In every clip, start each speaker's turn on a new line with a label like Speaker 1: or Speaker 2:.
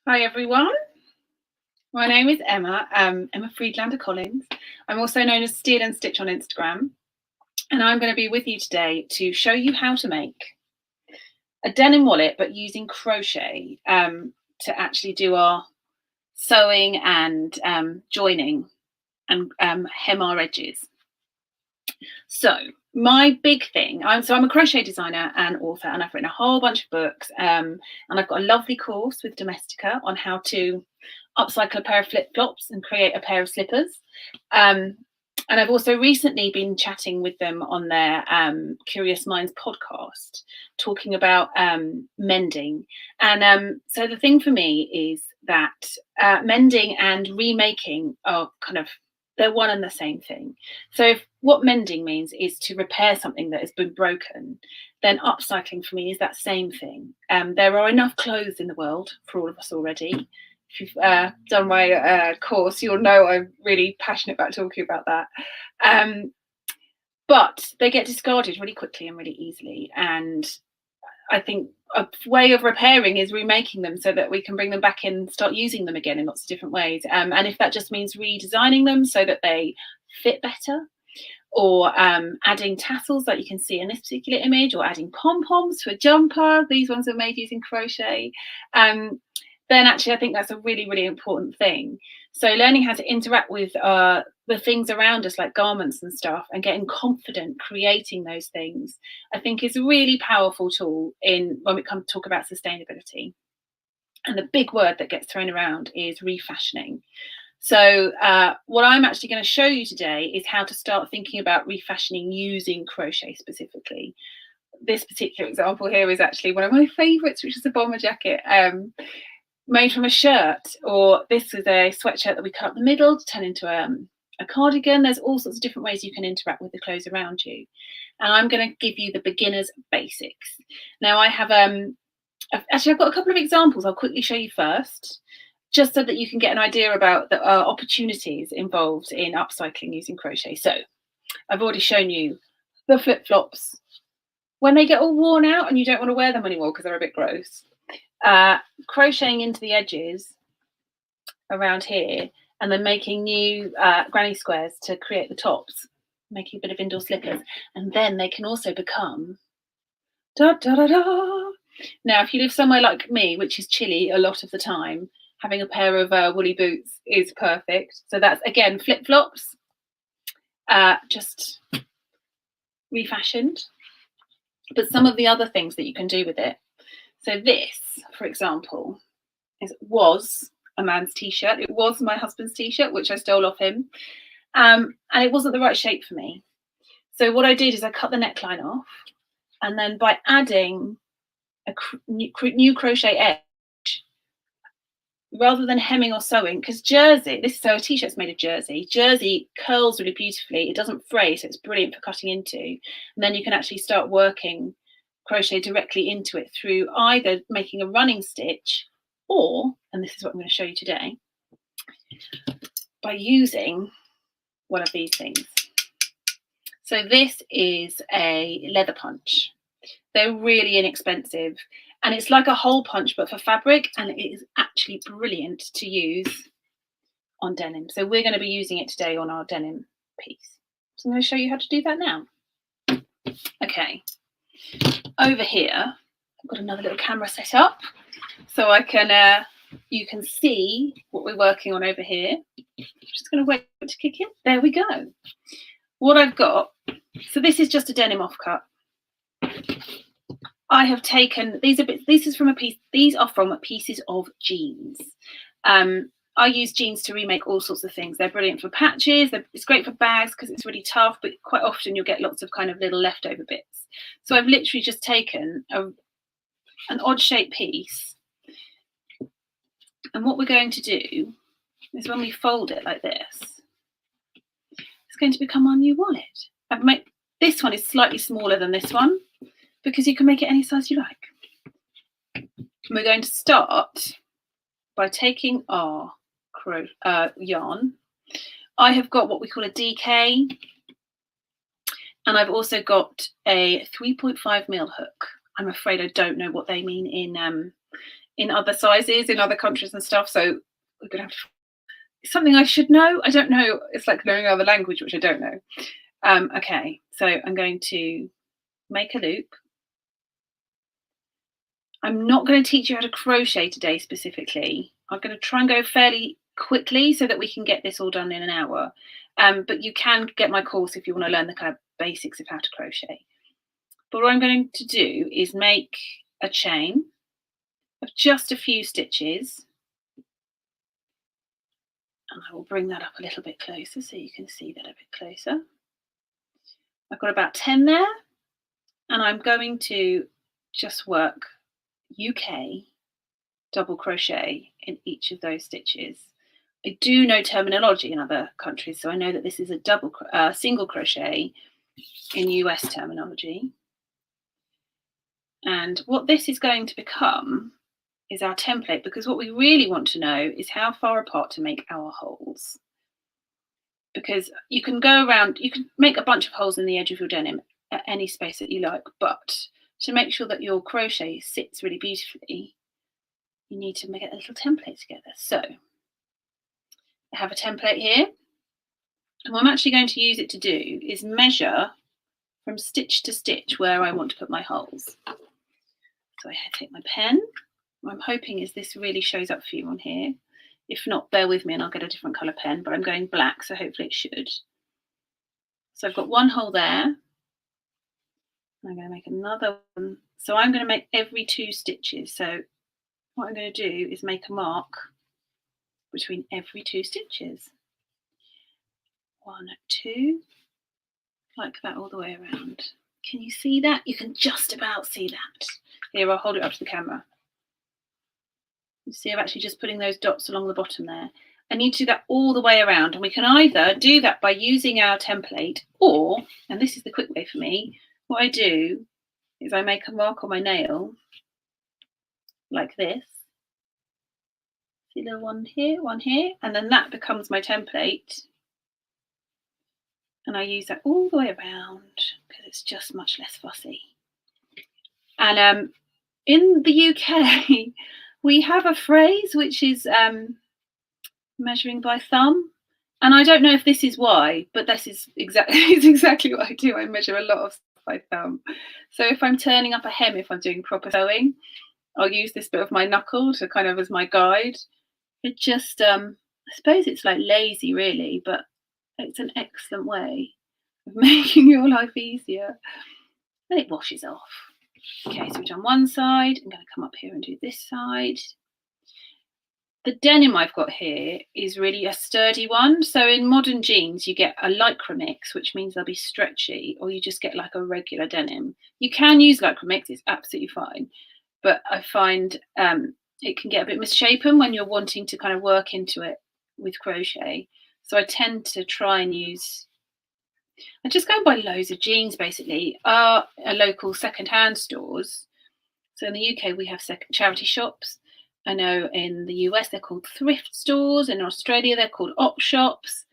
Speaker 1: Hi everyone, my name is Emma, Emma Friedlander-Collins. I'm also known as Steal and Stitch on Instagram, and I'm going to be with you today to show you how to make a denim wallet, but using crochet to actually do our sewing and joining and hem our edges. So my big thing, I'm a crochet designer and author, and I've written a whole bunch of books, and I've got a lovely course with Domestika on how to upcycle a pair of flip-flops and create a pair of slippers. And I've also recently been chatting with them on their Curious Minds podcast, talking about mending. And so the thing for me is that mending and remaking are they're one and the same thing. So if what mending means is to repair something that has been broken, then upcycling for me is that same thing. There are enough clothes in the world for all of us already. If you've done my course, you'll know I'm really passionate about talking about that. But they get discarded really quickly and really easily. And I think a way of repairing is remaking them so that we can bring them back in and start using them again in lots of different ways. And if that just means redesigning them so that they fit better, or adding tassels like you can see in this particular image, or adding pom-poms to a jumper, these ones are made using crochet, then actually I think that's a really, really important thing. So learning how to interact with the things around us, like garments and stuff, and getting confident creating those things, I think is a really powerful tool when we come to talk about sustainability. And the big word that gets thrown around is refashioning. So what I'm actually going to show you today is how to start thinking about refashioning using crochet specifically. This particular example here is actually one of my favourites, which is a bomber jacket. Made from a shirt, or this is a sweatshirt that we cut the middle to turn into a cardigan. There's all sorts of different ways you can interact with the clothes around you, and I'm going to give you the beginner's basics. Now I have I've got a couple of examples I'll quickly show you first, just so that you can get an idea about the opportunities involved in upcycling using crochet. So I've already shown you the flip-flops. When they get all worn out and you don't want to wear them anymore because they're a bit gross, crocheting into the edges around here, and then making new granny squares to create the tops, making a bit of indoor slippers, and then they can also become da da da da. Now, if you live somewhere like me, which is chilly a lot of the time, having a pair of woolly boots is perfect. So that's, again, flip-flops, just refashioned. But some of the other things that you can do with it. So this, for example, was a man's t-shirt. It was my husband's t-shirt, which I stole off him. And it wasn't the right shape for me. So what I did is I cut the neckline off, and then by adding a new crochet edge, rather than hemming or sewing, because a t-shirt's made of jersey curls really beautifully, it doesn't fray, so it's brilliant for cutting into, and then you can actually start working crochet directly into it through either making a running stitch, or, and this is what I'm going to show you today, by using one of these things. So this is a leather punch. They're really inexpensive, and it's like a hole punch but for fabric, and it is actually brilliant to use on denim. So we're going to be using it today on our denim piece. So I'm going to show you how to do that now. Okay, over here I've got another little camera set up so I can you can see what we're working on over here. I'm just going to wait to kick in. There we go. What I've got, so this is just a denim offcut. I have taken these are from pieces of jeans. I use jeans to remake all sorts of things. They're brilliant for patches. It's great for bags because it's really tough, but quite often you'll get lots of kind of little leftover bits. So I've literally just taken an odd shaped piece, and what we're going to do is when we fold it like this, it's going to become our new wallet. This one is slightly smaller than this one, because you can make it any size you like. And we're going to start by taking our yarn. I have got what we call a DK, and I've also got a 3.5mm hook. I'm afraid I don't know what they mean in in other sizes in other countries and stuff. So we're gonna have to, something I should know. I don't know. It's like learning another language, which I don't know. Okay, so I'm going to make a loop. I'm not going to teach you how to crochet today specifically. I'm going to try and go fairly quickly so that we can get this all done in an hour. But you can get my course if you want to learn the kind of basics of how to crochet. But what I'm going to do is make a chain of just a few stitches. And I will bring that up a little bit closer so you can see that a bit closer. I've got about 10 there, and I'm going to just work UK double crochet in each of those stitches. I do know terminology in other countries, so I know that this is a single crochet in US terminology. And what this is going to become is our template, because what we really want to know is how far apart to make our holes. Because you can go around, you can make a bunch of holes in the edge of your denim at any space that you like, but to make sure that your crochet sits really beautifully, you need to make a little template together. So I have a template here, and what I'm actually going to use it to do is measure from stitch to stitch where I want to put my holes. So I take my pen. What I'm hoping is this really shows up for you on here. If not, bear with me and I'll get a different colour pen, but I'm going black, so hopefully it should. So I've got one hole there. I'm going to make another one. So I'm going to make every 2 stitches. So what I'm going to do is make a mark between every 2 stitches. 1, 2, like that all the way around. Can you see that? You can just about see that. Here, I'll hold it up to the camera. You see, I'm actually just putting those dots along the bottom there. I need to do that all the way around, and we can either do that by using our template, or, and this is the quick way for me, what I do is I make a mark on my nail like this. See a little one here, and then that becomes my template. And I use that all the way around because it's just much less fussy. And in the UK, we have a phrase which is measuring by thumb. And I don't know if this is why, but this is exactly what I do. I measure a lot of stuff by thumb. So if I'm turning up a hem, if I'm doing proper sewing, I'll use this bit of my knuckle to kind of as my guide. It just, I suppose it's like lazy really, but it's an excellent way of making your life easier. And it washes off. Okay, so we've done one side. I'm going to come up here and do this side. The denim I've got here is really a sturdy one. So in modern jeans, you get a lycra mix, which means they'll be stretchy, or you just get like a regular denim. You can use lycra mix, it's absolutely fine. But I find it can get a bit misshapen when you're wanting to kind of work into it with crochet. So I tend to try and use, I just go and buy loads of jeans basically. A local second-hand stores. So in the UK, we have charity shops. I know in the US, they're called thrift stores. In Australia, they're called op shops.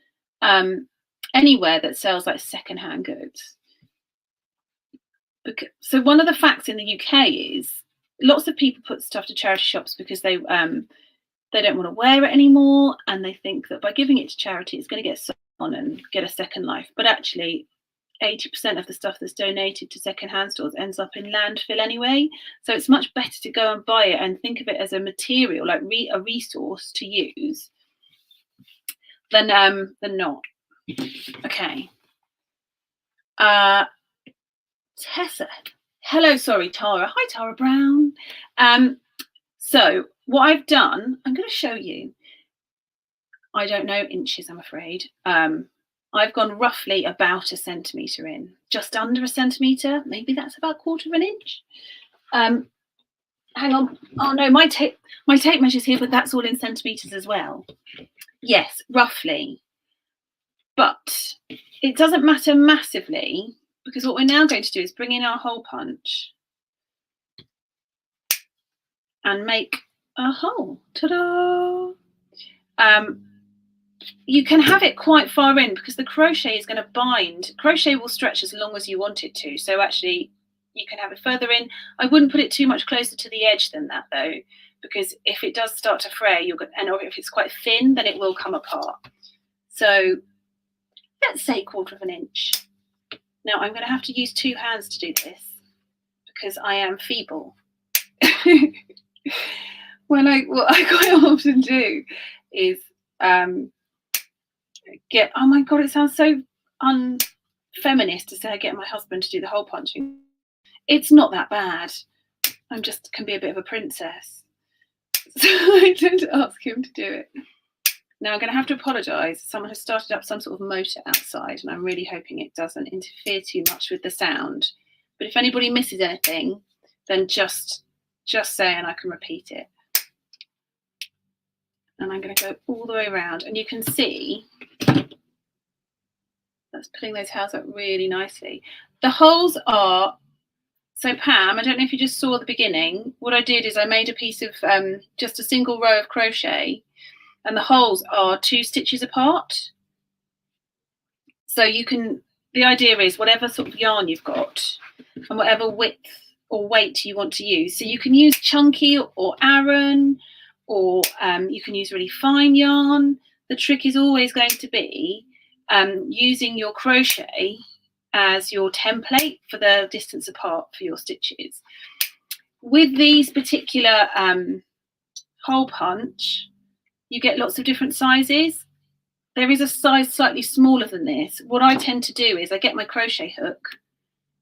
Speaker 1: Anywhere that sells like second-hand goods. So one of the facts in the UK is lots of people put stuff to charity shops because they don't want to wear it anymore, and they think that by giving it to charity, it's going to get sold on and get a second life. But actually, 80% of the stuff that's donated to second-hand stores ends up in landfill anyway. So it's much better to go and buy it and think of it as a material, like a resource to use, than not. Okay. Tessa. Hello, sorry, Tara. Hi, Tara Brown. So what I've done, I'm going to show you. I don't know inches, I'm afraid. I've gone roughly about 1 centimetre in, just under 1 centimetre. Maybe that's about 1/4 of an inch. Hang on. Oh no, my tape measures here, but that's all in centimetres as well. Yes, roughly. But it doesn't matter massively, because what we're now going to do is bring in our hole punch and make a hole. Ta-da! You can have it quite far in because the crochet is going to bind. Crochet will stretch as long as you want it to. So actually, you can have it further in. I wouldn't put it too much closer to the edge than that though, because if it does start to fray, and or if it's quite thin, then it will come apart. So let's say 1/4 of an inch. Now I'm going to have to use 2 hands to do this because I am feeble. What I quite often do is get, oh my god, it sounds so unfeminist to say I get my husband to do the hole punching. It's not that bad. I'm just can be a bit of a princess. So I tend to ask him to do it. Now I'm going to have to apologise. Someone has started up some sort of motor outside and I'm really hoping it doesn't interfere too much with the sound. But if anybody misses anything, then just say and I can repeat it. And I'm going to go all the way around, and you can see that's pulling those hairs up really nicely. The holes are, so Pam, I don't know if you just saw the beginning, what I did is I made a piece of just a single row of crochet, and the holes are 2 stitches apart. So you can, the idea is whatever sort of yarn you've got and whatever width or weight you want to use. So you can use chunky or Aran, or you can use really fine yarn. The trick is always going to be using your crochet as your template for the distance apart for your stitches. With these particular hole punch, you get lots of different sizes. There is a size slightly smaller than this. What I tend to do is I get my crochet hook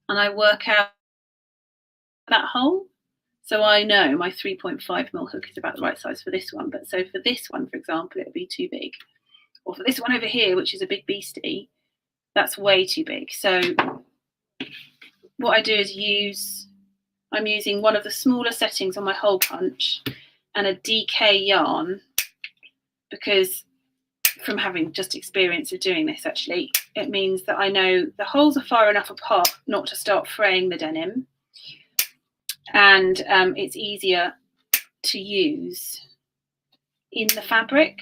Speaker 1: and I work out that hole. So I know my 3.5mm hook is about the right size for this one. But so for this one, for example, it would be too big. Or for this one over here, which is a big beastie, that's way too big. So what I do is I'm using one of the smaller settings on my hole punch and a DK yarn, because from having just experience of doing this, actually, it means that I know the holes are far enough apart not to start fraying the denim. And it's easier to use in the fabric.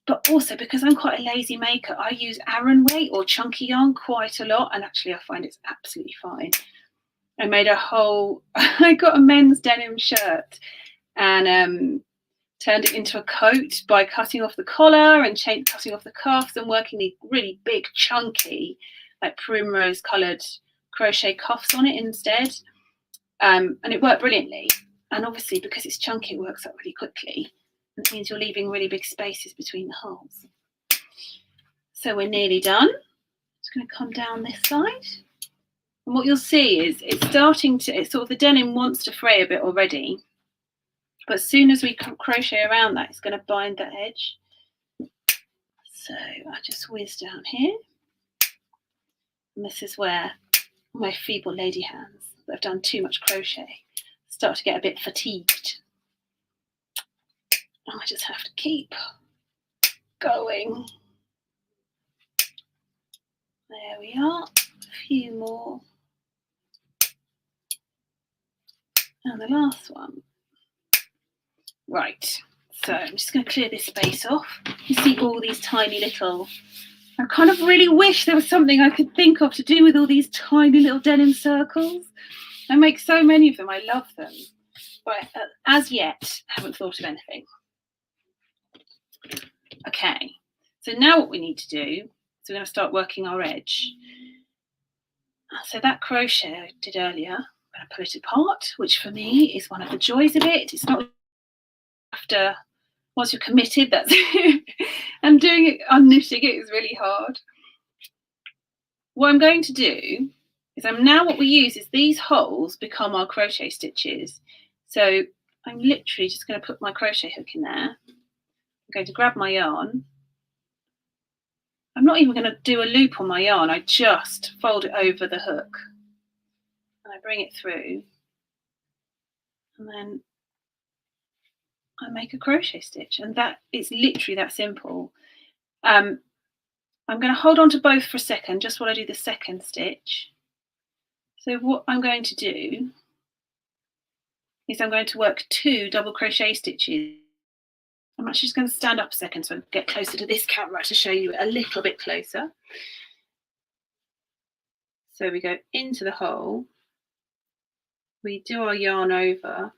Speaker 1: But also because I'm quite a lazy maker, I use Aran weight or chunky yarn quite a lot, and actually I find it's absolutely fine. I made a whole, I got a men's denim shirt and turned it into a coat by cutting off the collar and cutting off the cuffs and working the really big chunky like primrose coloured crochet cuffs on it instead. And it worked brilliantly, and obviously because it's chunky it works up really quickly, and it means you're leaving really big spaces between the holes. So we're nearly done. Just going to come down this side, and what you'll see is it's starting to, it's sort of the denim wants to fray a bit already, but as soon as we crochet around that, it's going to bind that edge. So I just whiz down here, and this is where my feeble lady hands that have done too much crochet start to get a bit fatigued. And I just have to keep going. There we are, a few more. And the last one. Right, so I'm just going to clear this space off. You see all these tiny little, I kind of really wish there was something I could think of to do with all these tiny little denim circles. I make so many of them, I love them. But as yet, I haven't thought of anything. Okay, so now what we need to do is we're going to start working our edge. So that crochet I did earlier, I'm going to pull it apart, which for me is one of the joys of it. It's not after, once you're committed, that's it. And doing it, unknitting it is really hard. What I'm going to do is now what we use is these holes become our crochet stitches. So I'm literally just going to put my crochet hook in there. I'm going to grab my yarn. I'm not even going to do a loop on my yarn. I just fold it over the hook and I bring it through, and then I make a crochet stitch, and that is literally that simple. I'm going to hold on to both for a second, just while I do the second stitch. So what I'm going to do is I'm going to work 2 double crochet stitches. I'm actually just going to stand up a second so I can get closer to this camera to show you a little bit closer. So we go into the hole we do our yarn over,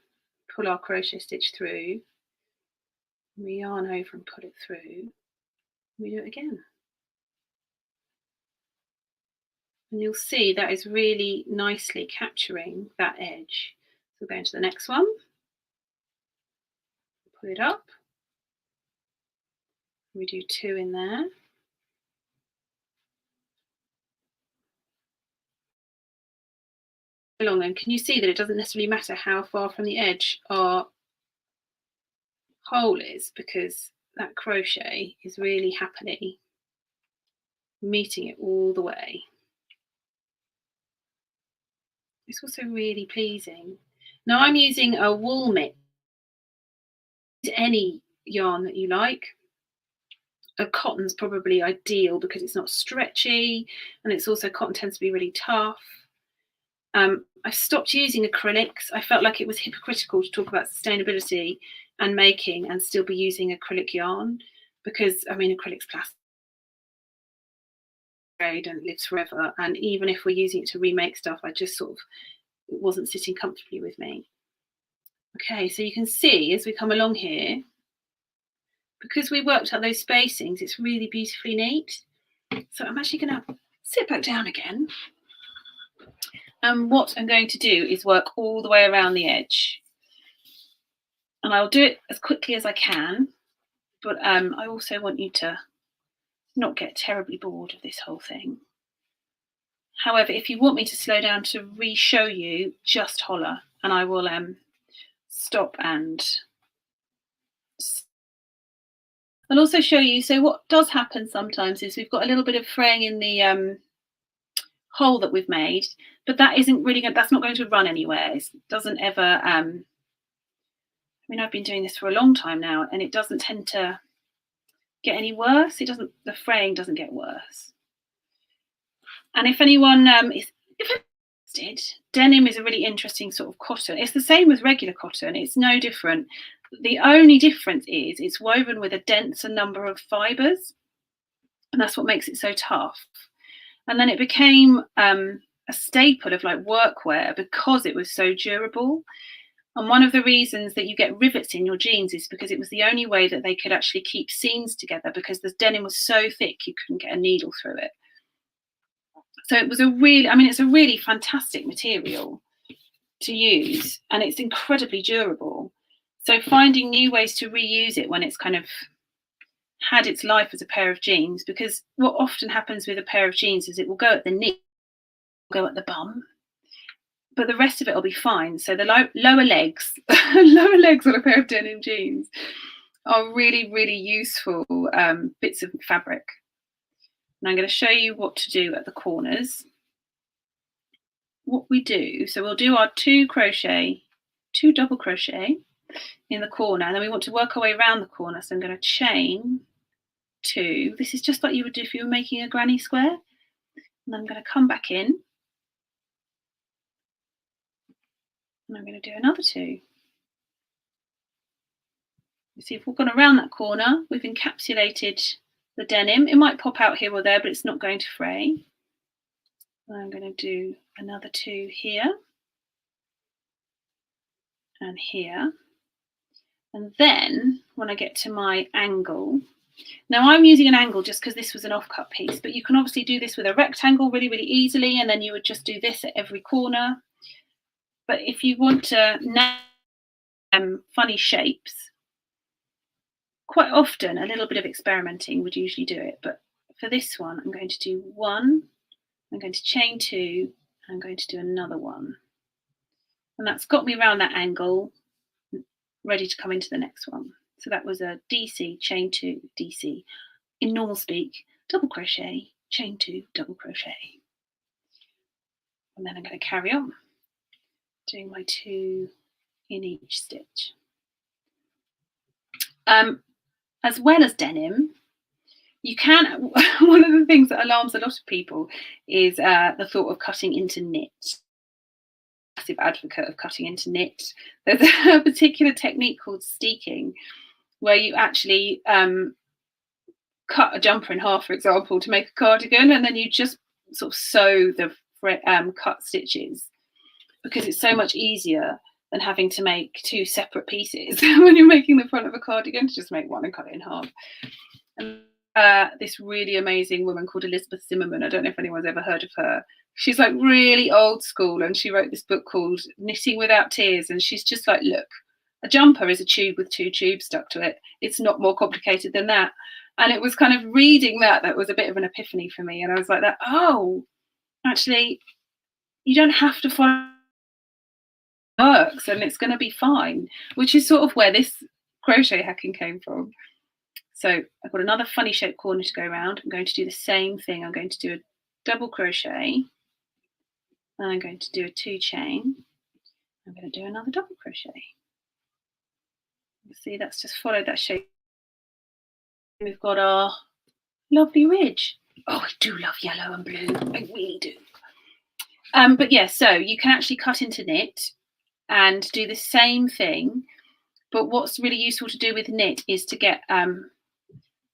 Speaker 1: pull our crochet stitch through, we yarn over and pull it through, we do it again. And you'll see that is really nicely capturing that edge. So we'll go into the next one, pull it up, we do 2 in there. Along, and can you see that it doesn't necessarily matter how far from the edge our hole is, because that crochet is really happily meeting it all the way. It's also really pleasing. Now I'm using a wool mix, any yarn that you like. A cotton's probably ideal because it's not stretchy, and it's also, cotton tends to be really tough. I stopped using acrylics. I felt like it was hypocritical to talk about sustainability and making and still be using acrylic yarn, because I mean acrylic's plastic and it lives forever, and even if we're using it to remake stuff, I just sort of, it wasn't sitting comfortably with me. Okay, so you can see as we come along here, because we worked out those spacings, it's really beautifully neat. So I'm actually going to sit back down again. And what I'm going to do is work all the way around the edge. And I'll do it as quickly as I can, but I also want you to not get terribly bored of this whole thing. However, if you want me to slow down to re-show you, just holler and I will stop and I'll also show you. So what does happen sometimes is we've got a little bit of fraying in the hole that we've made, but that isn't really going, that's not going to run anywhere. It doesn't ever I mean, I've been doing this for a long time now, and it doesn't tend to get any worse. It doesn't, the fraying doesn't get worse. And if anyone is interested, denim is a really interesting sort of cotton. It's the same as regular cotton. It's no different. The only difference is it's woven with a denser number of fibres, and that's what makes it so tough. And then it became a staple of like workwear because it was so durable. And one of the reasons that you get rivets in your jeans is because it was the only way that they could actually keep seams together, because the denim was so thick you couldn't get a needle through it. So it was a really, I mean, it's a really fantastic material to use, and it's incredibly durable. So finding new ways to reuse it when it's kind of had its life as a pair of jeans, because what often happens with a pair of jeans is it will go at the knee, go at the bum, but the rest of it will be fine. So the lower legs, lower legs on a pair of denim jeans are really, really useful bits of fabric. And I'm going to show you what to do at the corners. What we do, so we'll do our 2 double crochet in the corner, and then we want to work our way around the corner. So I'm going to chain 2. This is just like you would do if you were making a granny square. And I'm going to come back in. And I'm going to do another 2. You see, if we've gone around that corner, we've encapsulated the denim. It might pop out here or there, but it's not going to fray. And I'm going to do another 2 here and here. And then when I get to my angle, now I'm using an angle just because this was an offcut piece, but you can obviously do this with a rectangle really, really easily, and then you would just do this at every corner. But if you want to funny shapes, quite often a little bit of experimenting would usually do it. But for this one, I'm going to do 1, I'm going to chain 2, and I'm going to do another 1. And that's got me around that angle, ready to come into the next one. So that was a DC, chain 2, DC. In normal speak, double crochet, chain 2, double crochet. And then I'm going to carry on doing my 2 in each stitch. As well as denim, you can, one of the things that alarms a lot of people is the thought of cutting into knit. Massive advocate of cutting into knit. There's a particular technique called steeking, where you actually cut a jumper in half, for example, to make a cardigan, and then you just sort of sew the cut stitches. because it's so much easier than having to make two separate pieces when you're making the front of a cardigan, to just make one and cut it in half. And this really amazing woman called Elizabeth Zimmerman, I don't know if anyone's ever heard of her. She's like really old school, and she wrote this book called Knitting Without Tears, and she's just like, look, a jumper is a tube with two tubes stuck to it. It's not more complicated than that. And it was kind of reading that was a bit of an epiphany for me. And I was like, oh, actually, you don't have to follow works and it's going to be fine, which is sort of where this crochet hacking came from. So I've got another funny shaped corner to go around. I'm going to do the same thing. I'm going to do a double crochet, and I'm going to do a 2 chain. I'm going to do another double crochet. You see, that's just followed that shape. We've got our lovely ridge. Oh, I do love yellow and blue. I really do. But yeah, so you can actually cut into knit and do the same thing. But what's really useful to do with knit is to get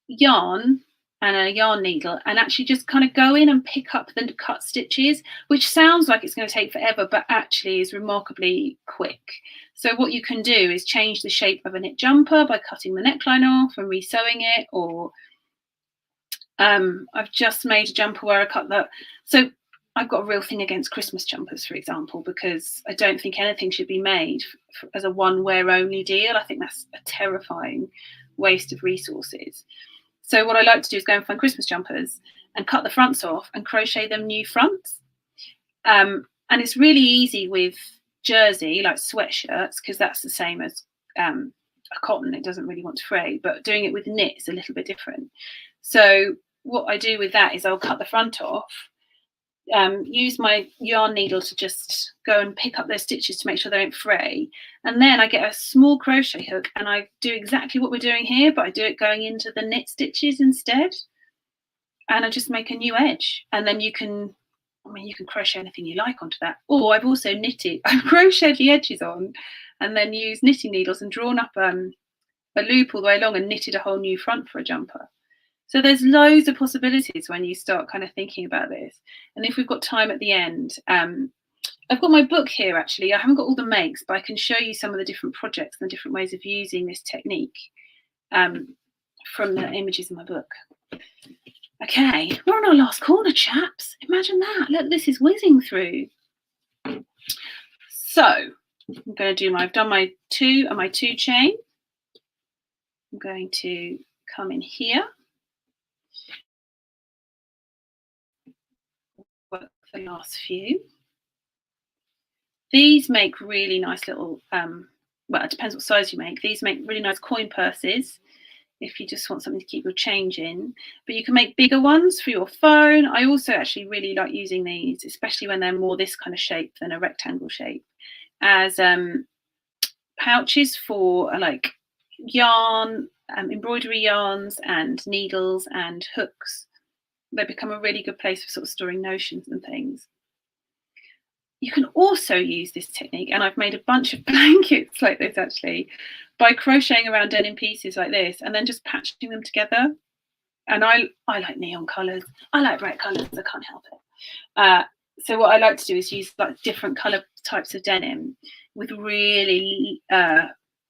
Speaker 1: yarn and a yarn needle and actually just kind of go in and pick up the cut stitches, which sounds like it's going to take forever, but actually is remarkably quick. So what you can do is change the shape of a knit jumper by cutting the neckline off and resewing it, or I've just made a jumper where I cut that. So I've got a real thing against Christmas jumpers, for example, because I don't think anything should be made as a one wear only deal. I think that's a terrifying waste of resources. So what I like to do is go and find Christmas jumpers and cut the fronts off and crochet them new fronts. And it's really easy with jersey, like sweatshirts, because that's the same as a cotton. It doesn't really want to fray, but doing it with knit is a little bit different. So what I do with that is I'll cut the front off, use my yarn needle to just go and pick up those stitches to make sure they don't fray, and then I get a small crochet hook and I do exactly what we're doing here, but I do it going into the knit stitches instead, and I just make a new edge. And then you can crochet anything you like onto that. Or I've also I've crocheted the edges on and then used knitting needles and drawn up a loop all the way along and knitted a whole new front for a jumper. So there's loads of possibilities when you start kind of thinking about this. And if we've got time at the end, I've got my book here actually. I haven't got all the makes, but I can show you some of the different projects and the different ways of using this technique from the images in my book. Okay, we're on our last corner, chaps. Imagine that. Look, this is whizzing through. So I'm going to do I've done my 2 and my 2 chain. I'm going to come in here. Work the last few. These make really nice little, well, it depends what size you make. These make really nice coin purses if you just want something to keep your change in. But you can make bigger ones for your phone. I also actually really like using these, especially when they're more this kind of shape than a rectangle shape, as pouches for like yarn, embroidery yarns and needles and hooks. They become a really good place for sort of storing notions and things. You can also use this technique, and I've made a bunch of blankets like this actually, by crocheting around denim pieces like this and then just patching them together. And I like neon colours. I like bright colours, I can't help it. So what I like to do is use like different colour types of denim with really, I was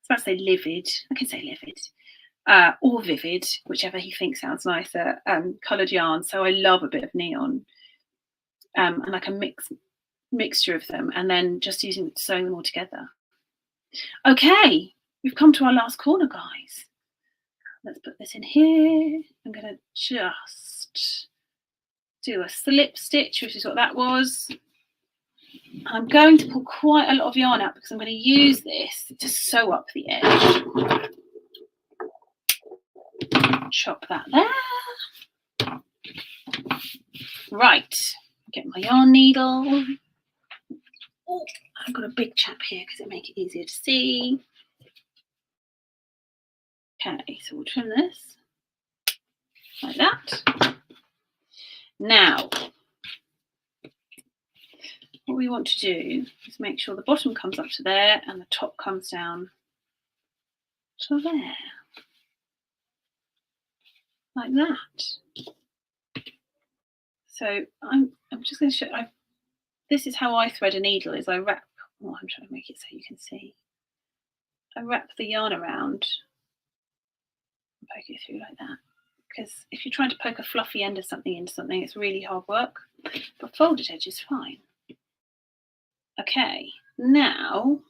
Speaker 1: about to say livid, I can say livid, or vivid, whichever you think sounds nicer, coloured yarn. So I love a bit of neon, and like a mixture of them, and then just sewing them all together. Okay, we've come to our last corner, guys. Let's put this in here. I'm going to just do a slip stitch, which is what that was. I'm going to pull quite a lot of yarn out because I'm going to use this to sew up the edge. Chop that there. Right, get my yarn needle. Oh, I've got a big chap here because it makes it easier to see. Okay, so we'll trim this like that. Now, what we want to do is make sure the bottom comes up to there and the top comes down to there, like that. So I'm just going to show. This is how I thread a needle. Is I wrap Oh, I'm trying to make it so you can see. I wrap the yarn around and poke it through like that. Because if you're trying to poke a fluffy end of something into something, it's really hard work. But folded edge is fine. Okay, now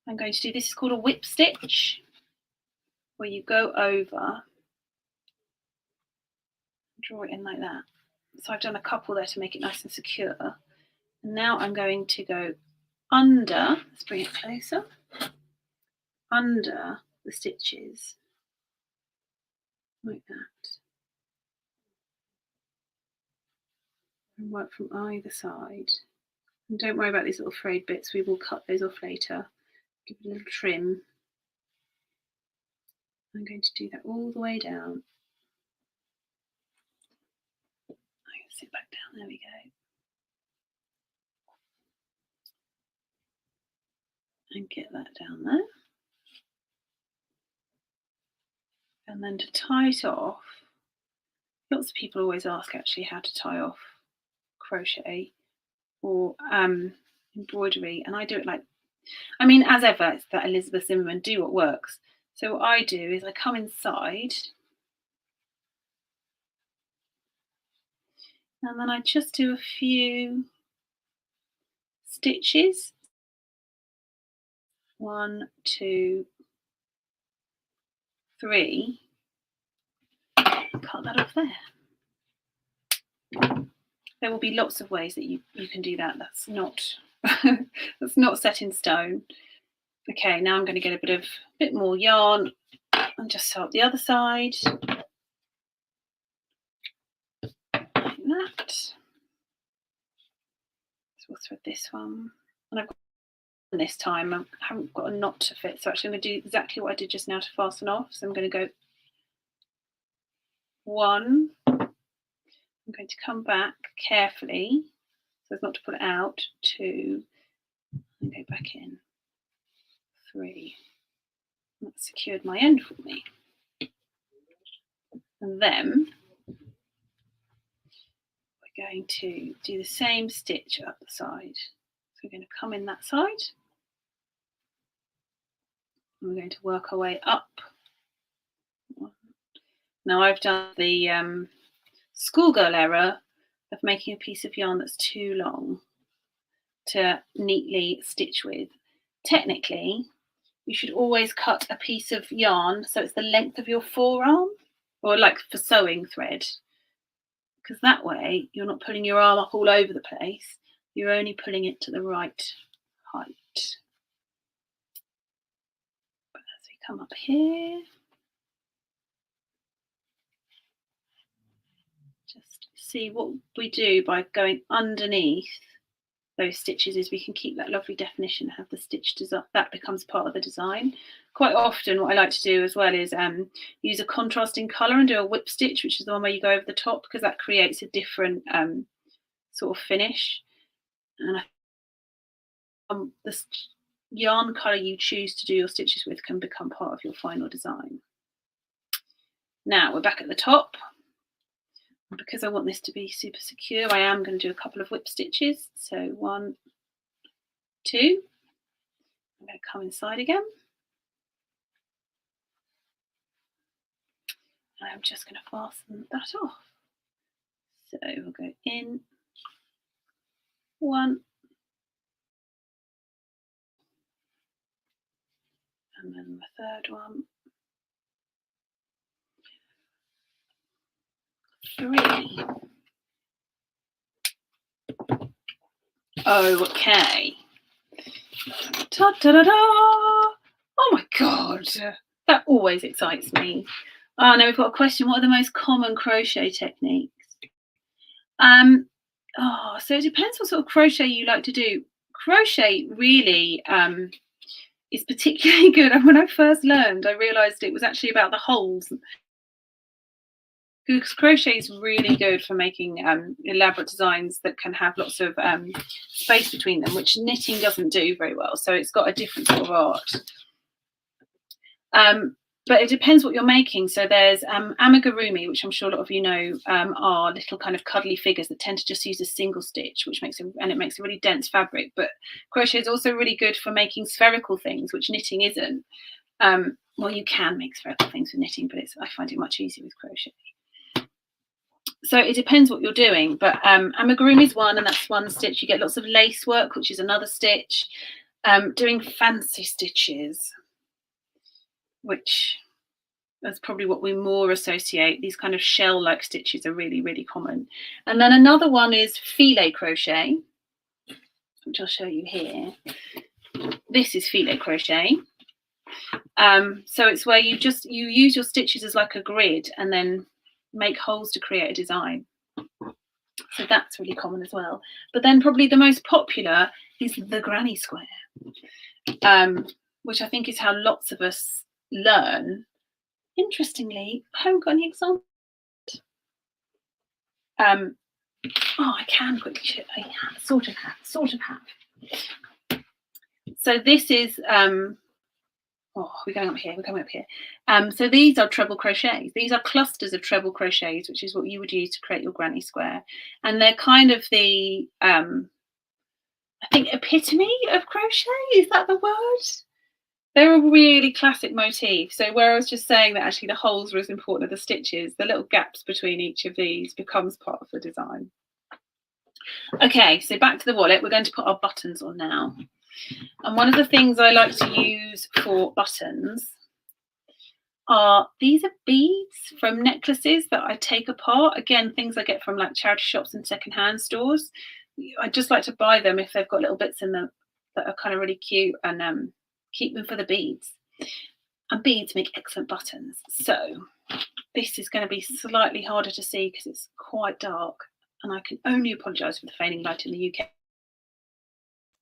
Speaker 1: I'm going to do, this is called a whip stitch, where you go over, draw it in like that. So I've done a couple there to make it nice and secure. And now I'm going to go under, let's bring it closer, under the stitches, like that. And work from either side. And don't worry about these little frayed bits, we will cut those off later. Give it a little trim. I'm going to do that all the way down. I'm going to sit back down, there we go. And get that down there. And then to tie it off, lots of people always ask actually how to tie off crochet or embroidery, and I do it like, I mean, as ever, it's that Elizabeth Zimmerman, do what works. So what I do is I come inside and then I just do a few stitches. 1, 2, 3. Cut that off there. There will be lots of ways that you can do that. That's not that's not set in stone. Okay, now I'm going to get a bit more yarn and just sew up the other side. Like that. So we'll thread this one. And I've got this time, I haven't got a knot to fit, so actually I'm going to do exactly what I did just now to fasten off. So I'm going to go 1. I'm going to come back carefully so as not to pull it out. 2, and go back in. 3. And that's secured my end for me. And then we're going to do the same stitch up the side. So we're going to come in that side. And we're going to work our way up. Now I've done the schoolgirl error of making a piece of yarn that's too long to neatly stitch with. Technically, you should always cut a piece of yarn so it's the length of your forearm, or like for sewing thread, because that way you're not pulling your arm up all over the place, you're only pulling it to the right height. But as we come up here, just see what we do by going underneath those stitches is we can keep that lovely definition, have the stitch design, that becomes part of the design. Quite often what I like to do as well is use a contrasting colour and do a whip stitch, which is the one where you go over the top, because that creates a different sort of finish. And the yarn colour you choose to do your stitches with can become part of your final design. Now we're back at the top. Because I want this to be super secure, I am going to do a couple of whip stitches. So 1, 2. I'm going to come inside again. And I'm just going to fasten that off. So we'll go in 1. And then the third one. 3. Okay. Ta da da da! Oh my god, that always excites me. Oh, now we've got a question. What are the most common crochet techniques? So it depends what sort of crochet you like to do. Crochet really is particularly good. And when I first learned, I realised it was actually about the holes. Because crochet is really good for making elaborate designs that can have lots of space between them, which knitting doesn't do very well. So it's got a different sort of art. but it depends what you're making. So there's amigurumi, which I'm sure a lot of you know, are little kind of cuddly figures that tend to just use a single stitch, which makes it makes a really dense fabric. But crochet is also really good for making spherical things, which knitting isn't. Well, you can make spherical things with knitting, but I find it much easier with crochet. So it depends what you're doing, but amigurumi is one, and that's one stitch. You get lots of lace work, which is another stitch. Doing fancy stitches, which that's probably what we more associate. These kind of shell-like stitches are really, really common. And then another one is filet crochet, which I'll show you here. This is filet crochet. So it's where you use your stitches as like a grid and then make holes to create a design. So that's really common as well. But then probably the most popular is the granny square, which I think is how lots of us learn. Interestingly, I haven't got any examples. I can quickly show. I sort of have. So this is we're going up here. We're coming up here. So these are treble crochets. These are clusters of treble crochets, which is what you would use to create your granny square. And they're kind of the I think epitome of crochet. Is that the word? They're a really classic motif. So where I was just saying that actually the holes were as important as the stitches, the little gaps between each of these becomes part of the design. Okay, so back to the wallet. We're going to put our buttons on now. And one of the things I like to use for buttons are these are beads from necklaces that I take apart. Again, things I get from like charity shops and secondhand stores. I just like to buy them if they've got little bits in them that are kind of really cute, and keep them for the beads. And beads make excellent buttons. So this is going to be slightly harder to see because it's quite dark, and I can only apologise for the fading light in the UK.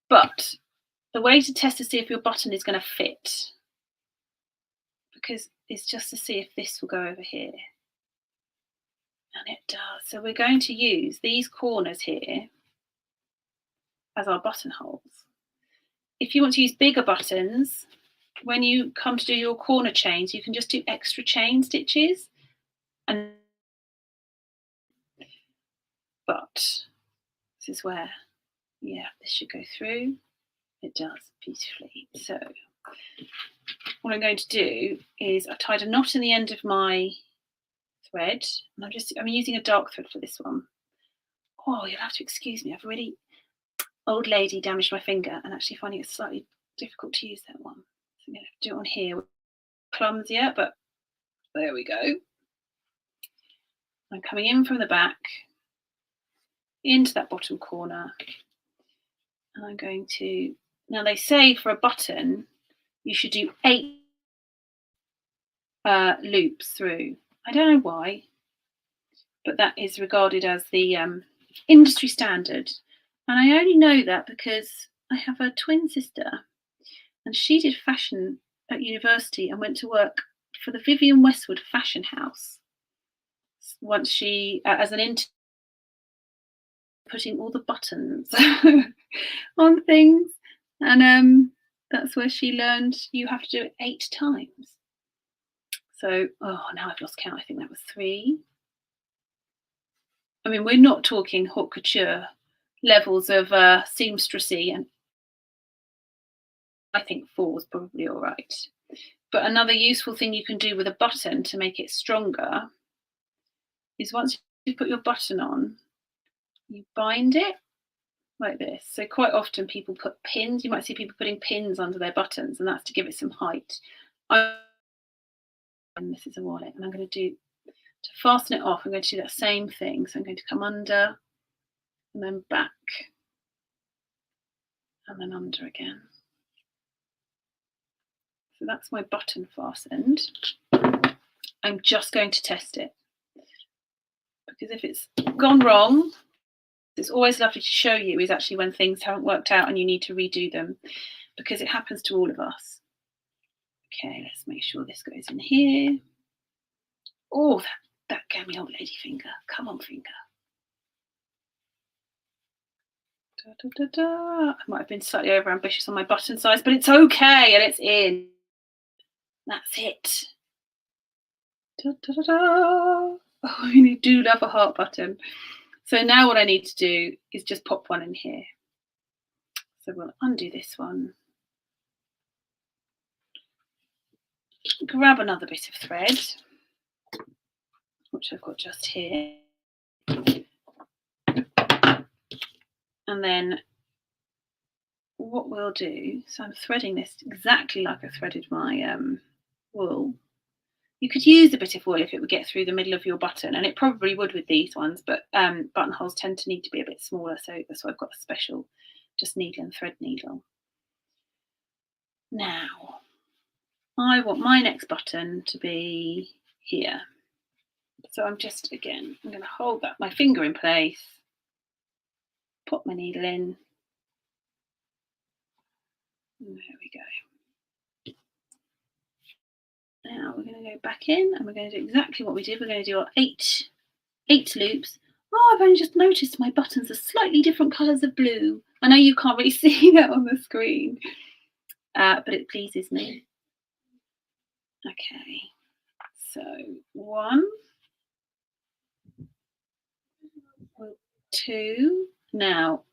Speaker 1: But the way to test to see if your button is going to fit, because it's just to see if this will go over here. And it does. So we're going to use these corners here as our buttonholes. If you want to use bigger buttons, when you come to do your corner chains, you can just do extra chain stitches. But this is where, yeah, this should go through. It does beautifully. So what I'm going to do is I've tied a knot in the end of my thread, and I'm using a dark thread for this one. Oh, you'll have to excuse me. I've really old lady damaged my finger and actually finding it slightly difficult to use that one. So I'm going to have to do it on here. Clumsier, but there we go. I'm coming in from the back into that bottom corner, and I'm going to, now they say for a button you should do 8 loops through. I don't know why, but that is regarded as the industry standard. And I only know that because I have a twin sister, and she did fashion at university and went to work for the Vivienne Westwood fashion house once she, as an intern, putting all the buttons on things. And that's where she learned you have to do it 8 times. So, oh, now I've lost count. I think that was 3. I mean, we're not talking haute couture levels of seamstressy, and I think 4 is probably all right. But another useful thing you can do with a button to make it stronger is once you put your button on, you bind it like this. So quite often people put pins. You might see people putting pins under their buttons, and that's to give it some height. And this is a wallet, and I'm going to do, to fasten it off, I'm going to do that same thing. So I'm going to come under and then back and then under again. So that's my button fastened. I'm just going to test it, because if it's gone wrong, it's always lovely to show you is actually when things haven't worked out and you need to redo them, because it happens to all of us. Okay, let's make sure this goes in here. Oh, that gave me old lady finger. Come on, finger. Da, da, da, da. I might have been slightly over ambitious on my button size, but it's okay, and it's in. That's it. Da, da, da, da. Oh, I really do love a heart button. So now what I need to do is just pop one in here. So we'll undo this one. Grab another bit of thread, which I've got just here. And then what we'll do, so I'm threading this exactly like I threaded my wool. You could use a bit of wool if it would get through the middle of your button, and it probably would with these ones, but buttonholes tend to need to be a bit smaller, so that's why I've got a special just needle and thread needle. Now, I want my next button to be here. So I'm just, again, I'm going to hold that, my finger in place, put my needle in. And there we go. Now we're going to go back in and we're going to do exactly what we did. We're going to do our eight loops. Oh, I've only just noticed my buttons are slightly different colours of blue. I know you can't really see that on the screen, but it pleases me. Okay, so 1, 2. Now,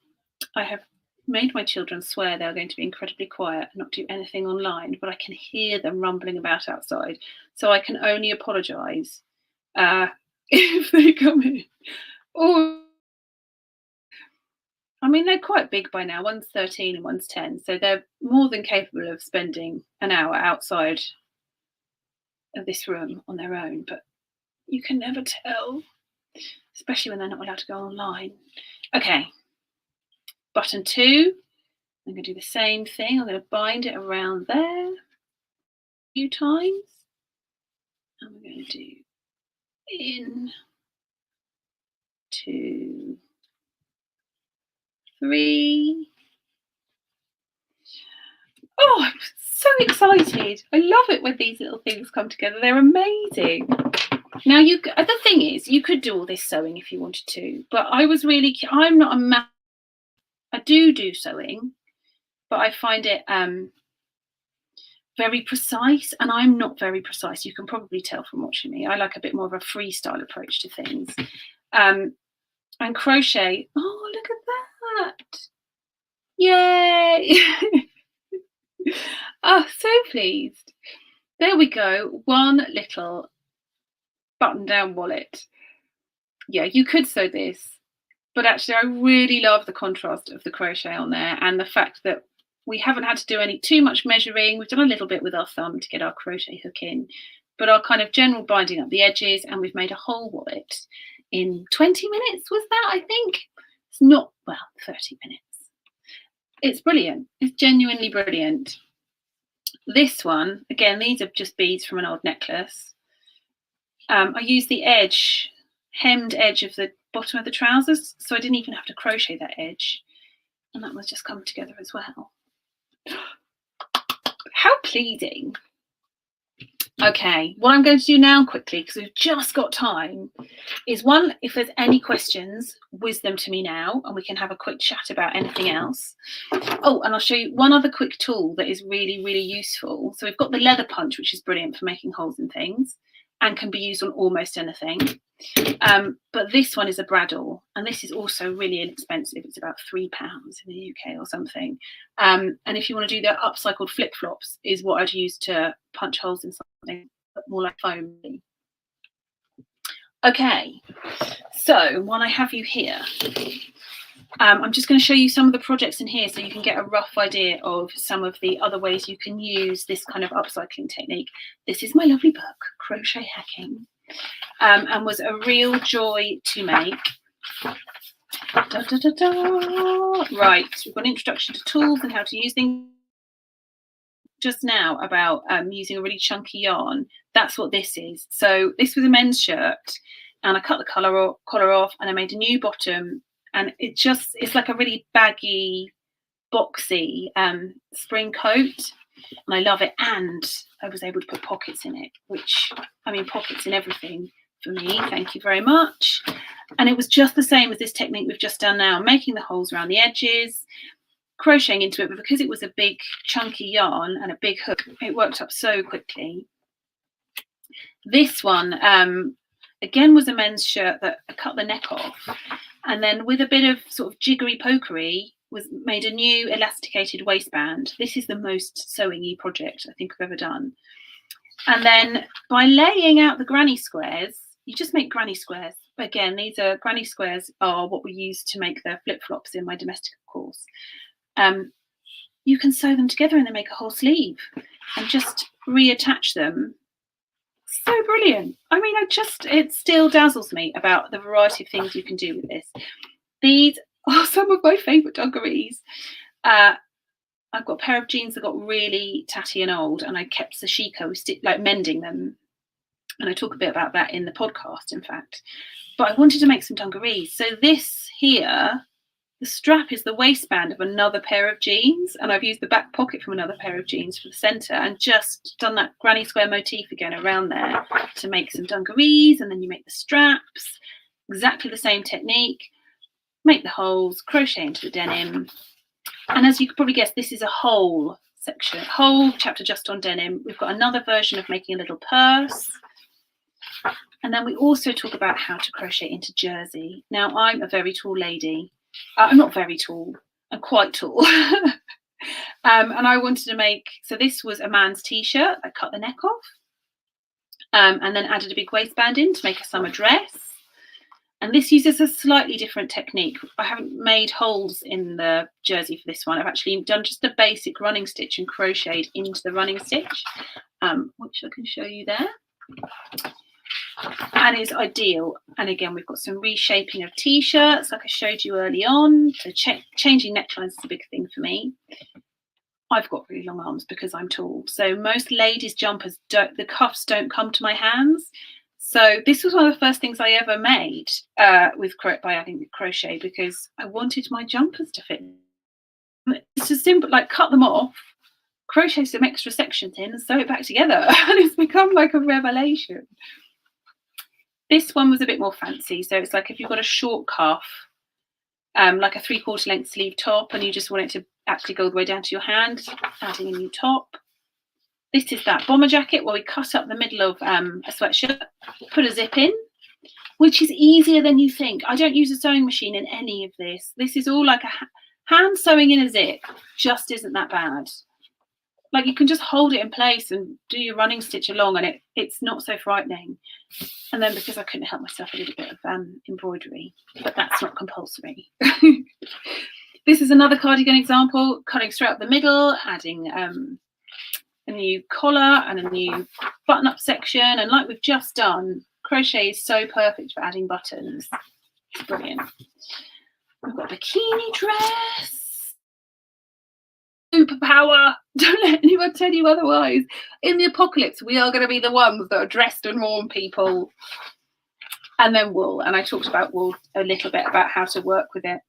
Speaker 1: I have made my children swear they're going to be incredibly quiet and not do anything online, but I can hear them rumbling about outside, so I can only apologise if they come in. Or, I mean, they're quite big by now. One's 13 and one's 10, so they're more than capable of spending an hour outside of this room on their own, but you can never tell, especially when they're not allowed to go online. Okay, button 2, I'm going to do the same thing. I'm going to bind it around there a few times, and we're going to do in, 2, 3. Oh, I'm so excited. I love it when these little things come together. They're amazing. Now, the thing is, you could do all this sewing if you wanted to, but I'm not a I do sewing, but I find it very precise, and I'm not very precise. You can probably tell from watching me. I like a bit more of a freestyle approach to things. And crochet, oh, look at that. Yay. Oh, so pleased. There we go. One little button-down wallet. Yeah, you could sew this, but actually I really love the contrast of the crochet on there, and the fact that we haven't had to do too much measuring. We've done a little bit with our thumb to get our crochet hook in, but our kind of general binding up the edges, and we've made a whole wallet in 20 minutes, was that, I think? It's not, well, 30 minutes. It's brilliant. It's genuinely brilliant. This one, again, these are just beads from an old necklace. I used the hemmed edge of the bottom of the trousers, so I didn't even have to crochet that edge, and that was just come together as well. How pleasing. Okay, what I'm going to do now quickly, because we've just got time, is one, if there's any questions, whiz them to me now and we can have a quick chat about anything else. Oh, and I'll show you one other quick tool that is really, really useful. So we've got the leather punch, which is brilliant for making holes in things and can be used on almost anything. But this one is a bradawl, and this is also really inexpensive. It's about £3 in the UK or something. And if you want to do the upcycled flip-flops, is what I'd use to punch holes in something more like foam. Okay, so while I have you here, I'm just going to show you some of the projects in here so you can get a rough idea of some of the other ways you can use this kind of upcycling technique. This is my lovely book, Crochet Hacking, and was a real joy to make. Da, da, da, da. Right, we've got an introduction to tools and how to use things. Just now about using a really chunky yarn. That's what this is. So this was a men's shirt, and I cut the collar off, and I made a new bottom, and it's like a really baggy, boxy spring coat, and I love it. And I was able to put pockets in it, which, I mean, pockets in everything for me. Thank you very much. And it was just the same as this technique we've just done now, making the holes around the edges, crocheting into it, but because it was a big chunky yarn and a big hook, it worked up so quickly. This one, again, was a men's shirt that I cut the neck off, and then with a bit of sort of jiggery pokery, was made a new elasticated waistband. This is the most sewing-y project I think I've ever done. And then by laying out the granny squares, you just make granny squares. Again, these are granny squares are what we use to make the flip-flops in my Domestika course. You can sew them together and then make a whole sleeve and just reattach them. So brilliant. I mean, it still dazzles me about the variety of things you can do with this. These are some of my favourite dungarees. I've got a pair of jeans that got really tatty and old, and I kept sashiko, like mending them. And I talk a bit about that in the podcast, in fact. But I wanted to make some dungarees. So this here, the strap is the waistband of another pair of jeans, and I've used the back pocket from another pair of jeans for the centre and just done that granny square motif again around there to make some dungarees. And then you make the straps, exactly the same technique, make the holes, crochet into the denim. And as you could probably guess, this is a whole section, whole chapter just on denim. We've got another version of making a little purse. And then we also talk about how to crochet into jersey. Now, I'm a very tall lady. I'm not very tall, I'm quite tall. And I wanted to make, so this was a man's t-shirt. I cut the neck off and then added a big waistband in to make a summer dress. And this uses a slightly different technique. I haven't made holes in the jersey for this one. I've actually done just a basic running stitch and crocheted into the running stitch, which I can show you there. And is ideal. And again, we've got some reshaping of t-shirts like I showed you early on. So changing necklines is a big thing for me. I've got really long arms because I'm tall. So most ladies' jumpers, the cuffs don't come to my hands. So this was one of the first things I ever made by adding the crochet, because I wanted my jumpers to fit. It's just simple, like cut them off, crochet some extra sections in and sew it back together. And it's become like a revelation. This one was a bit more fancy. So it's like if you've got a short cuff, like a 3/4 length sleeve top, and you just want it to actually go all the way down to your hand, adding a new top. This is that bomber jacket where we cut up the middle of a sweatshirt, put a zip in, which is easier than you think. I don't use a sewing machine in any of this. This is all like a hand sewing in a zip, just isn't that bad. Like you can just hold it in place and do your running stitch along, and it's not so frightening. And then because I couldn't help myself, a little bit of embroidery, but that's not compulsory. This is another cardigan example, cutting straight up the middle, adding a new collar and a new button-up section. And like we've just done, crochet is so perfect for adding buttons. It's brilliant. We've got a bikini dress. Superpower. Don't let anyone tell you otherwise. In the apocalypse, we are going to be the ones that are dressed and warm people. And then wool. And I talked about wool a little bit, about how to work with it.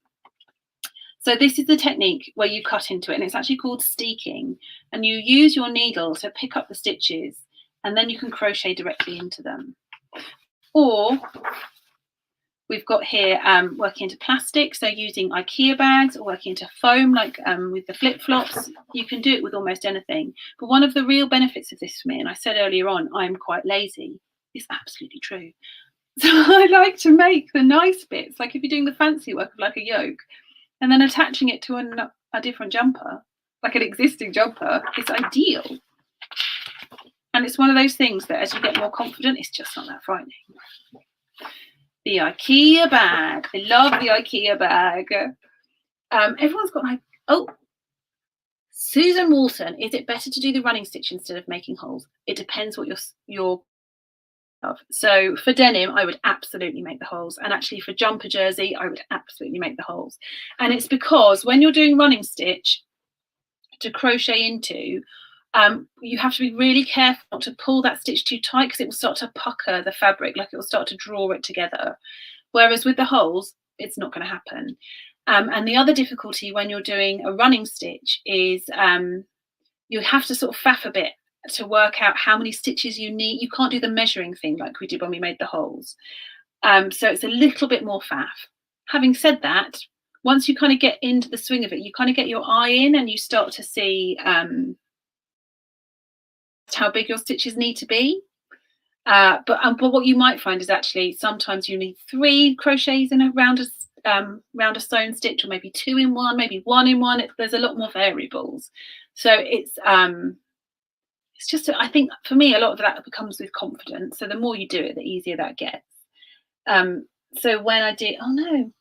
Speaker 1: So this is the technique where you cut into it, and it's actually called steeking, and you use your needle to pick up the stitches, and then you can crochet directly into them. Or we've got here working into plastic, so using IKEA bags, or working into foam like with the flip-flops. You can do it with almost anything. But one of the real benefits of this for me, and I said earlier on, I'm quite lazy, is absolutely true. So I like to make the nice bits, like if you're doing the fancy work of like a yoke, and then attaching it to a different jumper, like an existing jumper, is ideal. And it's one of those things that as you get more confident, it's just not that frightening. The IKEA bag. I love the IKEA bag. Everyone's got like, oh, Susan Walton, is it better to do the running stitch instead of making holes? It depends what your of. So for denim, I would absolutely make the holes, and actually for jumper jersey, I would absolutely make the holes. And it's because when you're doing running stitch to crochet into, you have to be really careful not to pull that stitch too tight, because it will start to pucker the fabric, like it will start to draw it together. Whereas with the holes, it's not going to happen. And the other difficulty when you're doing a running stitch is you have to sort of faff a bit to work out how many stitches you need. You can't do the measuring thing like we did when we made the holes. So it's a little bit more faff. Having said that, once you kind of get into the swing of it, you kind of get your eye in and you start to see how big your stitches need to be. But what you might find is actually sometimes you need 3 crochets in round a sewn stitch, or maybe 2 in one, maybe 1 in one. There's a lot more variables. So it's just, I think for me, a lot of that comes with confidence. So the more you do it, the easier that gets. So when I did, oh no.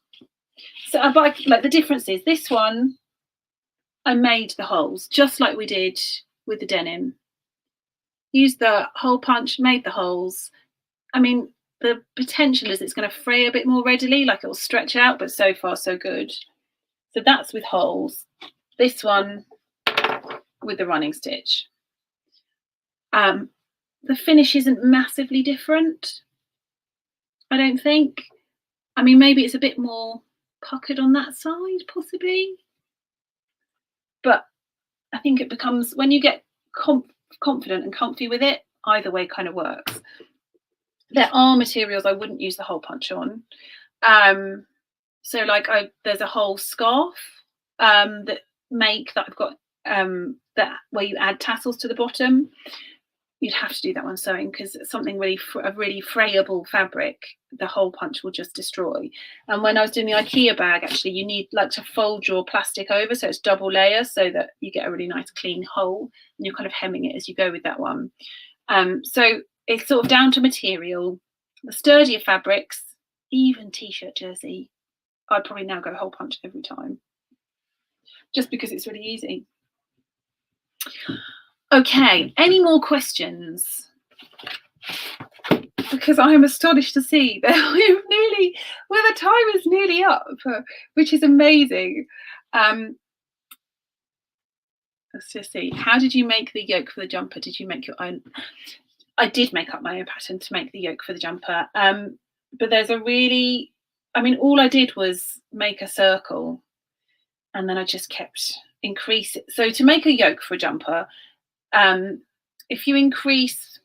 Speaker 1: So like the difference is this one, I made the holes just like we did with the denim. Used the hole punch, made the holes. I mean, the potential is it's going to fray a bit more readily, like it will stretch out, but so far so good. So that's with holes. This one with the running stitch. The finish isn't massively different, I don't think. I mean, maybe it's a bit more puckered on that side, possibly. But I think it becomes, when you get confident and comfy with it, either way kind of works. There are materials I wouldn't use the hole punch on. So like there's a whole scarf that I've got that where you add tassels to the bottom. You'd have to do that one sewing, because something a really frayable fabric, the hole punch will just destroy. And when I was doing the IKEA bag, actually, you need like to fold your plastic over so it's double layer, so that you get a really nice clean hole, and you're kind of hemming it as you go with that one. So it's sort of down to material. The sturdier fabrics, even t-shirt, jersey, I'd probably now go hole punch every time, just because it's really easy. Okay, any more questions? Because I am astonished to see that the time is nearly up, which is amazing. Let's just see. How did you make the yoke for the jumper? Did you make your own? I did make up my own pattern to make the yoke for the jumper. But there's all I did was make a circle, and then I just kept increasing. So to make a yoke for a jumper, if you increase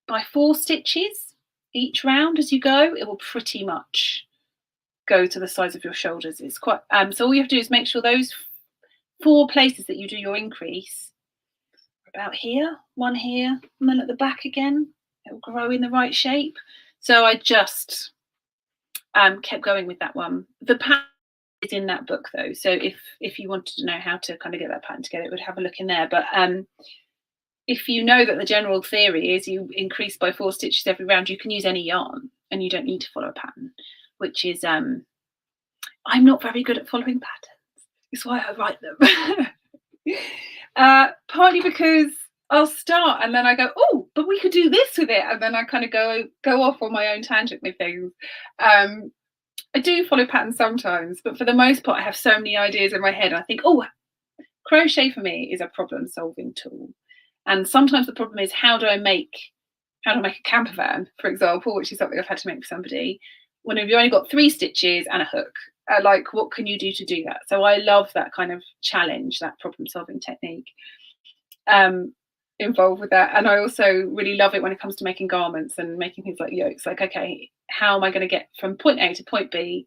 Speaker 1: by 4 stitches each round as you go, it will pretty much go to the size of your shoulders. It's quite so all you have to do is make sure those 4 places that you do your increase are about here, one here, and then at the back again, it will grow in the right shape. So I just kept going with that one. The pattern is in that book though, so if you wanted to know how to kind of get that pattern together, it would have a look in there. But if you know that the general theory is you increase by 4 stitches every round, you can use any yarn and you don't need to follow a pattern, which is I'm not very good at following patterns. It's why I write them. Partly because I'll start and then I go, oh, but we could do this with it, and then I kind of go off on my own tangent with things. I do follow patterns sometimes, but for the most part I have so many ideas in my head, and I think, oh, crochet for me is a problem solving tool. And sometimes the problem is how do I make a camper van, for example, which is something I've had to make for somebody, when you've only got 3 stitches and a hook. Like, what can you do to do that? So I love that kind of challenge, that problem solving technique involved with that. And I also really love it when it comes to making garments and making things like yokes. Like, okay, how am I going to get from point A to point B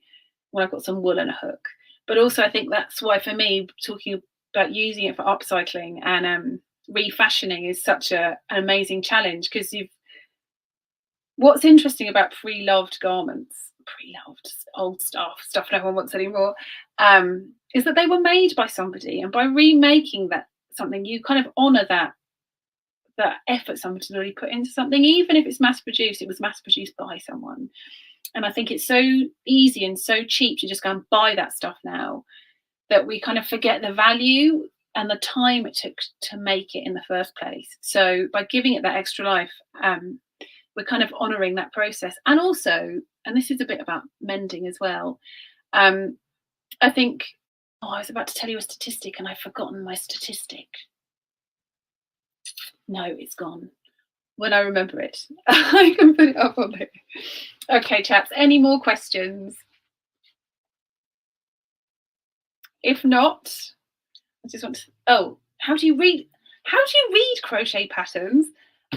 Speaker 1: when I've got some wool and a hook? But also I think that's why, for me, talking about using it for upcycling and refashioning is such an amazing challenge, because what's interesting about pre-loved garments, old stuff no one wants anymore, is that they were made by somebody, and by remaking something, you kind of honor that effort somebody's already put into something. Even if it's mass produced, it was mass produced by someone. And I think it's so easy and so cheap to just go and buy that stuff now, that we kind of forget the value and the time it took to make it in the first place. So by giving it that extra life, we're kind of honouring that process. And also, and this is a bit about mending as well, I think, I was about to tell you a statistic and I've forgotten my statistic. No, it's gone. When I remember it, I can put it up on there. Okay, chaps, any more questions? If not, I just want to, how do you read crochet patterns?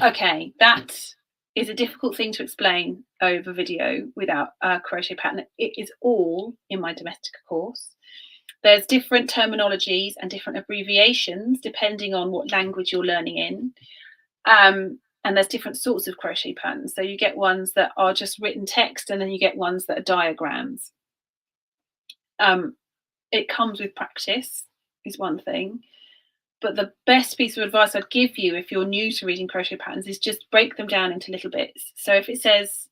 Speaker 1: Okay, that is a difficult thing to explain over video without a crochet pattern. It is all in my Domestika course. There's different terminologies and different abbreviations depending on what language you're learning in. And And there's different sorts of crochet patterns. So you get ones that are just written text, and then you get ones that are diagrams. It comes with practice, is one thing. But the best piece of advice I'd give you if you're new to reading crochet patterns is just break them down into little bits. So if it says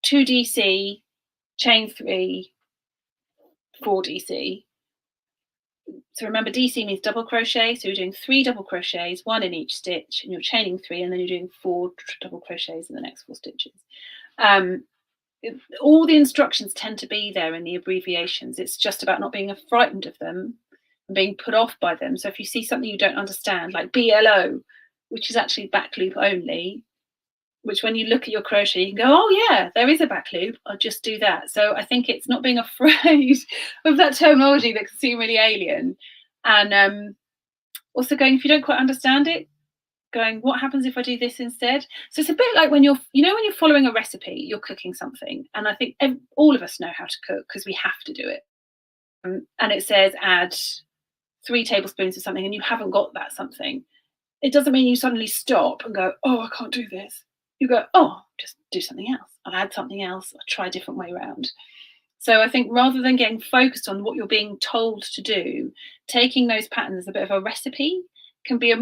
Speaker 1: 2DC, chain 3, 4DC. So remember, DC means double crochet. So you're doing 3 double crochets, 1 in each stitch, and you're chaining 3, and then you're doing 4 double crochets in the next 4 stitches. All the instructions tend to be there in the abbreviations. It's just about not being frightened of them and being put off by them. So if you see something you don't understand, like BLO, which is actually back loop only, which when you look at your crochet, you can go, oh yeah, there is a back loop, I'll just do that. So I think it's not being afraid of that terminology that can seem really alien. And also going, if you don't quite understand it, going, what happens if I do this instead? So it's a bit like when you're, when you're following a recipe, you're cooking something. And I think all of us know how to cook because we have to do it. And it says add 3 tablespoons of something, and you haven't got that something. It doesn't mean you suddenly stop and go, oh, I can't do this. You go, oh, just do something else. I'll add something else. I'll try a different way around. So I think rather than getting focused on what you're being told to do, taking those patterns as a bit of a recipe can be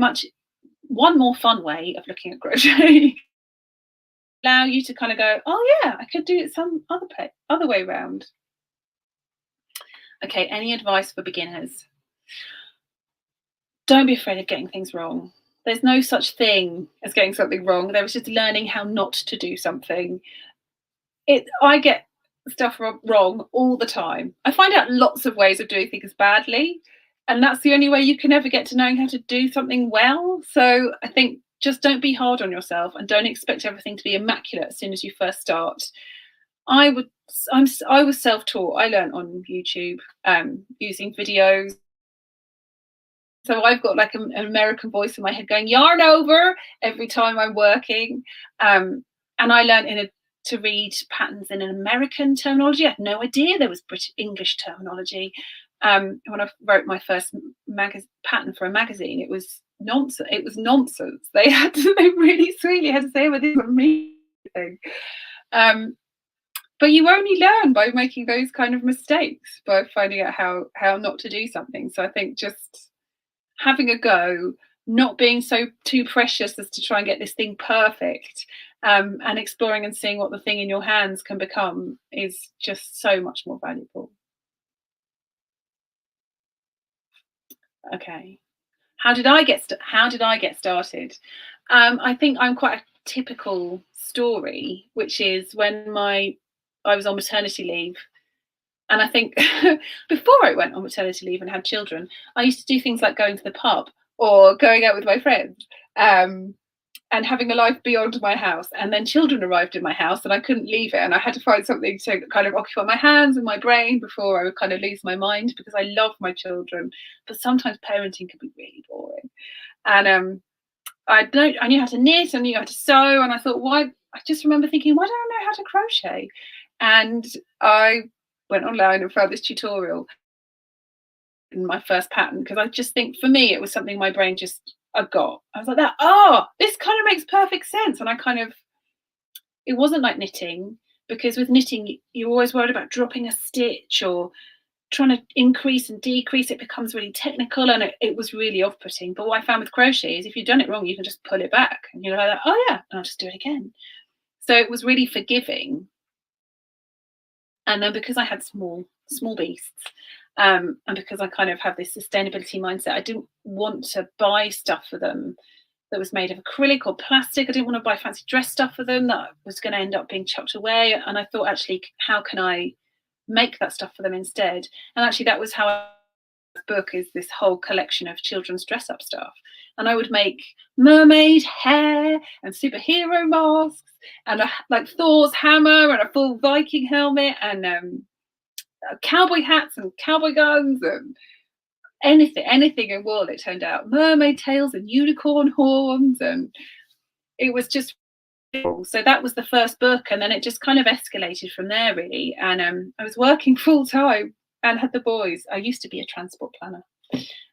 Speaker 1: one more fun way of looking at crochet. Allow you to kind of go, oh yeah, I could do it some other way around. Okay, any advice for beginners? Don't be afraid of getting things wrong. There's no such thing as getting something wrong. There is just learning how not to do something. I get stuff wrong all the time. I find out lots of ways of doing things badly, and that's the only way you can ever get to knowing how to do something well. So I think just don't be hard on yourself, and don't expect everything to be immaculate as soon as you first start. I was self-taught. I learned on YouTube using videos. So I've got like an American voice in my head going yarn over every time I'm working. And I learned to read patterns in an American terminology. I had no idea there was British English terminology. When I wrote my first pattern for a magazine, it was nonsense. It was nonsense. They really sweetly had to say, well, this is amazing. But you only learn by making those kind of mistakes, by finding out how not to do something. So I think just having a go, not being too precious as to try and get this thing perfect, and exploring and seeing what the thing in your hands can become is just so much more valuable. Okay, how did I get started? I think I'm quite a typical story, which is when I was on maternity leave. And I think before I went on maternity leave and had children, I used to do things like going to the pub or going out with my friends, and having a life beyond my house. And then children arrived in my house and I couldn't leave it. And I had to find something to kind of occupy my hands and my brain before I would kind of lose my mind, because I love my children. But sometimes parenting can be really boring. And I knew how to knit, I knew how to sew. And I thought, I just remember thinking, why don't I know how to crochet? And I went online and found this tutorial in my first pattern, because I just think for me it was something my brain I was like that, this kind of makes perfect sense. And it wasn't like knitting, because with knitting you're always worried about dropping a stitch or trying to increase and decrease. It becomes really technical, and it was really off-putting. But what I found with crochet is if you've done it wrong, you can just pull it back and you're like, oh yeah, and I'll just do it again. So it was really forgiving. And then because I had small beasts, and because I kind of have this sustainability mindset, I didn't want to buy stuff for them that was made of acrylic or plastic. I didn't want to buy fancy dress stuff for them that was going to end up being chucked away. And I thought, actually, how can I make that stuff for them instead? And actually, that was how book is this whole collection of children's dress up stuff. And I would make mermaid hair and superhero masks and like Thor's hammer and a full Viking helmet and cowboy hats and cowboy guns and anything in wool. It turned out mermaid tails and unicorn horns, and it was just so that was the first book, and then it just kind of escalated from there really. And I was working full time and had the boys. I used to be a transport planner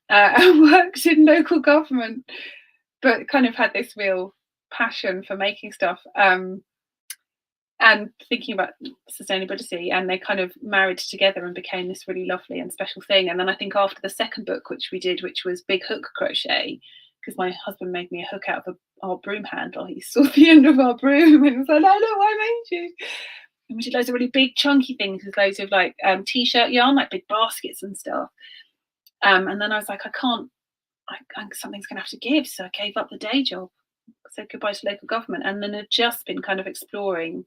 Speaker 1: and worked in local government, but kind of had this real passion for making stuff and thinking about sustainability, and they kind of married together and became this really lovely and special thing. And then I think after the second book, which we did, which was big hook crochet, because my husband made me a hook out of our broom handle. He saw the end of our broom and was like, "No, look, I made you." And we did loads of really big chunky things with loads of like t-shirt yarn, like big baskets and stuff. And then I was like, something's gonna have to give. So I gave up the day job, said goodbye to local government, and then had just been kind of exploring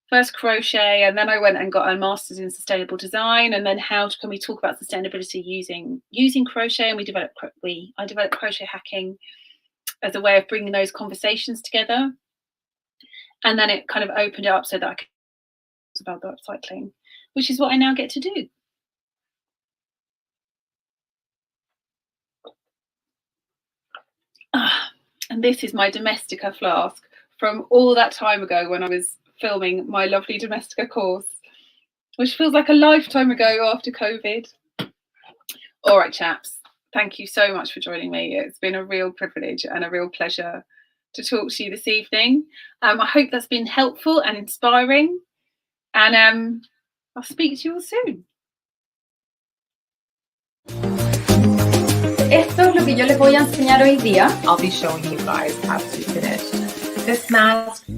Speaker 1: first crochet, and then I went and got a master's in sustainable design, and then how can we talk about sustainability using crochet. And I developed crochet hacking as a way of bringing those conversations together. And then it kind of opened it up so that I could talk about the upcycling, which is what I now get to do. And this is my Domestika flask from all that time ago when I was filming my lovely Domestika course, which feels like a lifetime ago after COVID. All right, chaps, thank you so much for joining me. It's been a real privilege and a real pleasure to talk to you this evening. I hope that's been helpful and inspiring, and I'll speak to you all soon.
Speaker 2: Esto es lo que yo les voy a enseñar hoy día.
Speaker 3: I'll be showing you guys how to finish this mask